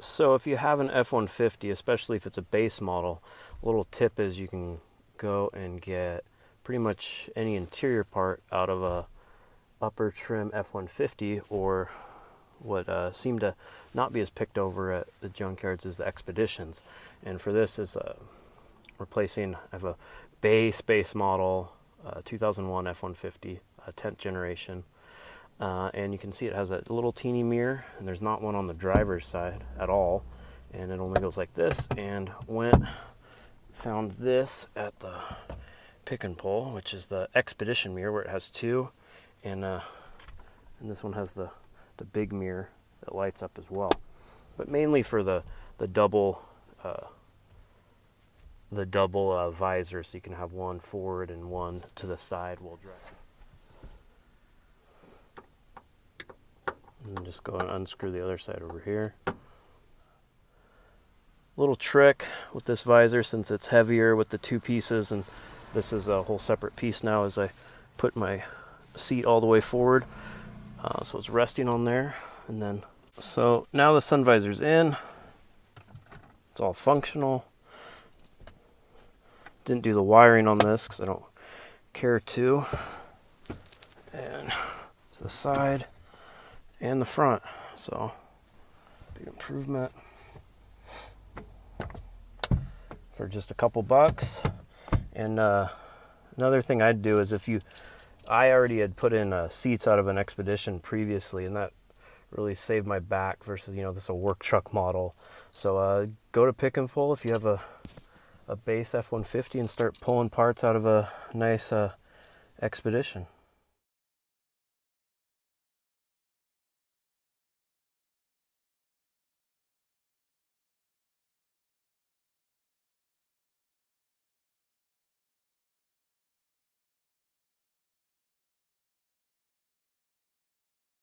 So if you have an F-150, especially if it's a base model, a little tip is you can go and get pretty much any interior part out of a upper trim F-150, or what seem to not be as picked over at the junkyards is the Expeditions. And for this is replacing, I have a base model 2001 F-150, 10th generation. And you can see it has a little teeny mirror, and there's not one on the driver's side at all, and it only goes like this. And found this at the pick and pull, which is the Expedition mirror, where it has two, and this one has the big mirror that lights up as well, but mainly for the double visor, so you can have one forward and one to the side while driving. And then just go and unscrew the other side over here. Little trick with this visor, since it's heavier with the two pieces, and this is a whole separate piece now, is I put my seat all the way forward, so it's resting on there. And then, so now the sun visor's in, it's all functional. Didn't do the wiring on this because I don't care to. And to the side and the front, so big improvement for just a couple bucks. And another thing I'd do is, I already had put in seats out of an Expedition previously, and that really saved my back versus, this is a work truck model. So go to pick and pull if you have a base F-150 and start pulling parts out of a nice Expedition.